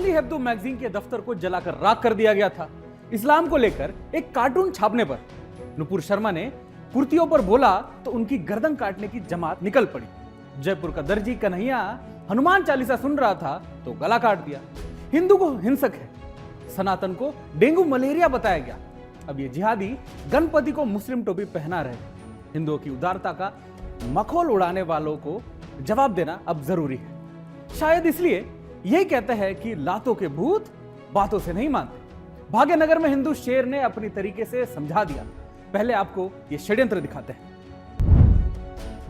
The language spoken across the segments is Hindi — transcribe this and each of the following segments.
शार्ली हेब्दो मैगजीन के दफ्तर को जलाकर राख कर दिया गया था। इस्लाम को लेकर एक कार्टून छापने पर नुपुर शर्मा ने कुर्तियों पर बोला तो उनकी गर्दन काटने की जमात निकल पड़ी। जयपुर का दर्जी कन्हैया हनुमान चालीसा सुन रहा था तो गला काट दिया। हिंदू को हिंसक है, सनातन को डेंगू मलेरिया बताया गया। अब ये जिहादी गणपति को मुस्लिम टोपी पहना रहे। हिंदुओं की उदारता का मखौल उड़ाने वालों को जवाब देना अब जरूरी है। शायद इसलिए यही कहते हैं कि लातों के भूत बातों से नहीं मानते। भाग्यनगर में हिंदू शेर ने अपनी तरीके से समझा दिया। पहले आपको यह षड्यंत्र दिखाते हैं।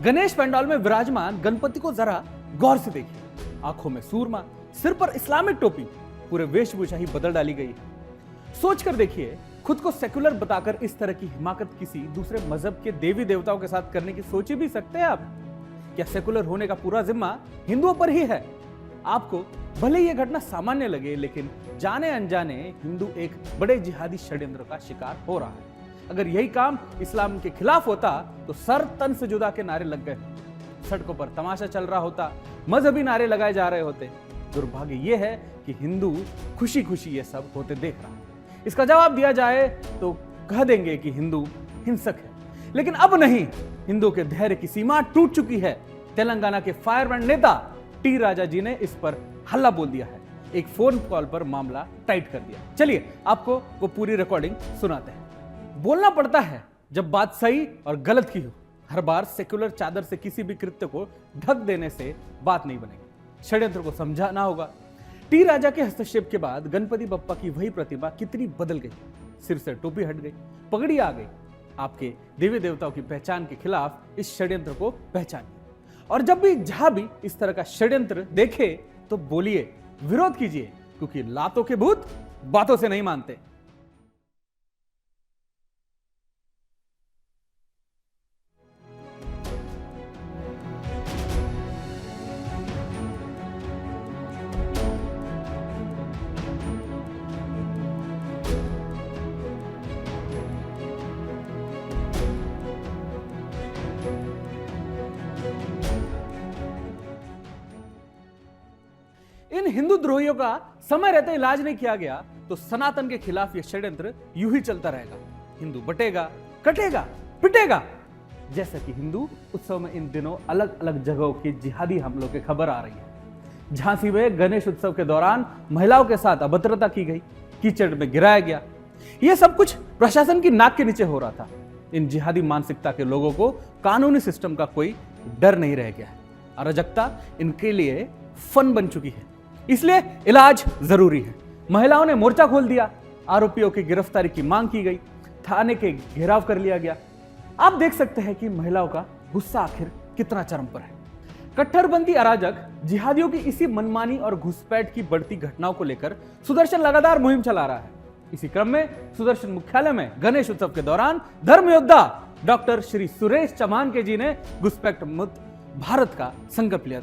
गणेश पंडाल में विराजमान गणपति को जरा गौर से देखिए। आंखों में सूरमा, सिर पर इस्लामिक टोपी, पूरे वेशभूषा ही बदल डाली गई है। सोचकर देखिए, खुद को सेकुलर बताकर इस तरह की हिमाकत किसी दूसरे मजहब के देवी देवताओं के साथ करने की सोच भी सकते हैं आप? क्या सेकुलर होने का पूरा जिम्मा हिंदुओं पर ही है? आपको भले यह घटना सामान्य लगे, लेकिन जाने अनजाने हिंदू एक बड़े जिहादी षड्यंत्र का शिकार हो रहा है। अगर यही काम इस्लाम के खिलाफ होता तो सर तन से जुदा के नारे लग गए, सड़कों पर तमाशा चल रहा होता, मजहबी नारे लगाए जा रहे होते। दुर्भाग्य यह है कि हिंदू खुशी खुशी ये सब होते देख रहा है। इसका जवाब दिया जाए तो कह देंगे कि हिंदू हिंसक है, लेकिन अब नहीं। हिंदू के धैर्य की सीमा टूट चुकी है। तेलंगाना के फायरमैन नेता टी राजा जी ने इस पर हल्ला बोल दिया है। एक फोन कॉल पर मामला टाइट कर दिया। चलिए आपको वो पूरी रिकॉर्डिंग सुनाते हैं। बोलना पड़ता है जब बात सही और गलत की हो। हर बार सेक्युलर चादर से किसी भी कृत्य को ढक देने से बात नहीं बनेगी। षड्यंत्र को समझाना होगा। टी राजा के हस्तक्षेप के बाद गणपति बप्पा की वही प्रतिमा कितनी बदल गई। सिर से टोपी हट गई, पगड़ी आ गई। आपके देवी देवताओं की पहचान के खिलाफ इस षड्यंत्र को पहचानिए। और जब भी जहां भी इस तरह का षड्यंत्र देखे तो बोलिए, विरोध कीजिए, क्योंकि लातों के भूत बातों से नहीं मानते। इन हिंदू द्रोहियों का समय रहते इलाज नहीं किया गया तो सनातन के खिलाफ यह षड्यंत्र यूं ही चलता रहेगा। हिंदू बटेगा, कटेगा, पिटेगा। जैसा कि हिंदू उत्सव में इन दिनों अलग अलग जगहों के जिहादी हमलों की खबर आ रही है। झांसी में गणेश उत्सव के दौरान महिलाओं के साथ अभद्रता की गई, कीचड़ में गिराया गया। यह सब कुछ प्रशासन की नाक के नीचे हो रहा था। इन जिहादी मानसिकता के लोगों को कानूनी सिस्टम का कोई डर नहीं रह गया है। अराजकता इनके लिए फन बन चुकी है, इसलिए इलाज जरूरी है। महिलाओं ने मोर्चा खोल दिया, आरोपियों की गिरफ्तारी की मांग की गई, थाने के घेराव कर लिया गया। आप देख सकते हैं कि महिलाओं का गुस्सा आखिर कितना चरम पर है। कट्टरपंथी अराजक जिहादियों की इसी मनमानी और घुसपैठ की बढ़ती घटनाओं को लेकर सुदर्शन लगातार मुहिम चला रहा है। इसी क्रम में सुदर्शन मुख्यालय में गणेश उत्सव के दौरान धर्म योद्धा डॉक्टर श्री सुरेश चौहान के जी ने घुसपैठ मुक्त भारत का संकल्प लिया।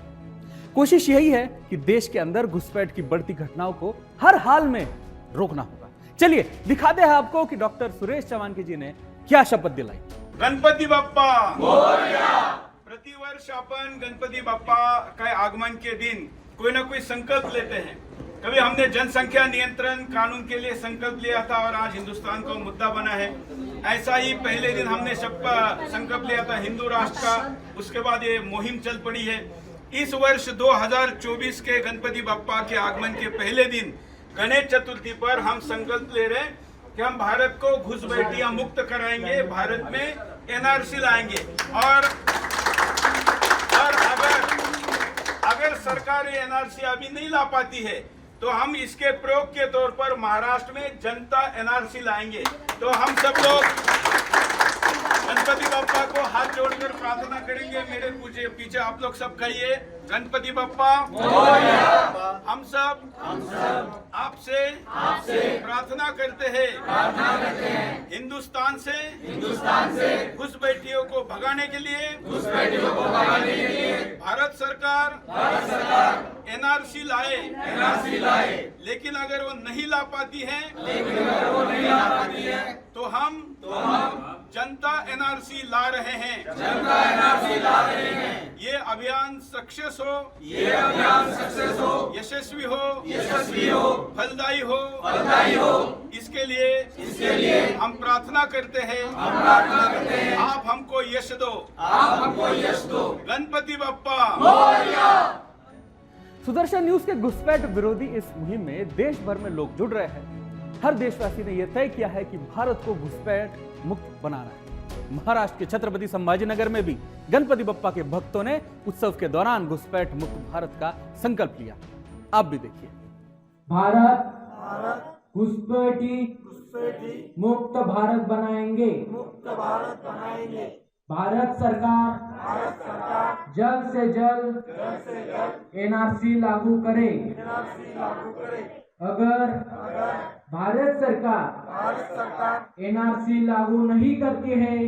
कोशिश यही है कि देश के अंदर घुसपैठ की बढ़ती घटनाओं को हर हाल में रोकना होगा। चलिए दिखाते हैं आपको कि डॉक्टर सुरेश चौहान के जी ने क्या शपथ दिलाई। गणपति बाप्पा मोरया। प्रतिवर्ष अपन गणपति बाप्पा का आगमन के दिन कोई ना कोई संकल्प लेते हैं। कभी हमने जनसंख्या नियंत्रण कानून के लिए संकल्प लिया था और आज हिंदुस्तान का मुद्दा बना है। ऐसा ही पहले दिन हमने संकल्प लिया था हिंदू राष्ट्र का, उसके बाद ये मुहिम चल पड़ी है। इस वर्ष 2024 के गणपति बाप्पा के आगमन के पहले दिन गणेश चतुर्थी पर हम संकल्प ले रहे हैं कि हम भारत को घुसपैठियां मुक्त कराएंगे, भारत में एनआरसी लाएंगे। और अगर सरकार ये एनआरसी अभी नहीं ला पाती है तो हम इसके प्रयोग के तौर पर महाराष्ट्र में जनता एनआरसी लाएंगे। तो हम सब लोग गणपति बाप्पा को हाथ जोड़कर प्रार्थना करेंगे। मेरे पीछे आप लोग सब कहिए, गणपति बाप्पा हम सब आपसे प्रार्थना करते हैं हिंदुस्तान से घुसपैठियों को भगाने के लिए भारत सरकार एनआरसी लाए। लेकिन अगर वो नहीं ला पाती है तो हम जनता एनआरसी ला रहे हैं। ये अभियान अभियान सक्सेस हो, यशस्वी हो, फलदायी हो, इसके लिए हम प्रार्थना करते हैं। आप हमको यश दो। गणपति बप्पा। सुदर्शन न्यूज के घुसपैठ विरोधी इस मुहिम में देश भर में लोग जुड़ रहे हैं। हर देशवासी ने यह तय किया है कि भारत को घुसपैठ मुक्त बनाना है। महाराष्ट्र के छत्रपति संभाजीनगर में भी गणपति बप्पा के भक्तों ने उत्सव के दौरान घुसपैठ मुक्त भारत का संकल्प लिया। आप भी देखिए। भारत घुसपैठी मुक्त भारत बनाएंगे। भारत सरकार जल्द से जल्द एनआरसी लागू करे। अगर भारत सरकार एनआरसी लागू नहीं करती है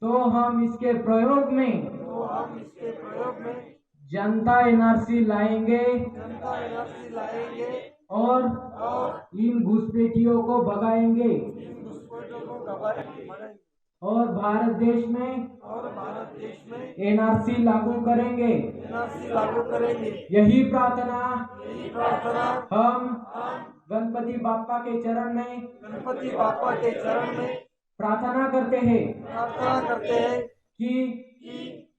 तो हम इसके प्रयोग में जनता एनआरसी लाएंगे और इन घुसपैठियों को भगाएंगे और भारत देश में एनआरसी लागू करेंगे। यही प्रार्थना हम गणपति बाप्पा के चरण में प्रार्थना करते हैं कि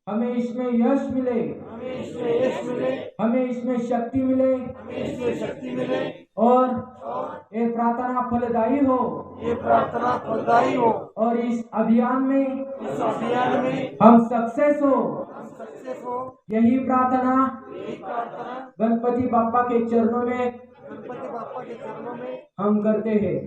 हमें इसमें यश मिले, हमें इसमें शक्ति मिले और ये प्रार्थना फलदायी हो और इस अभियान में हम सक्सेस हो। यही प्रार्थना गणपति बाप्पा के चरणों में हम करते हैं।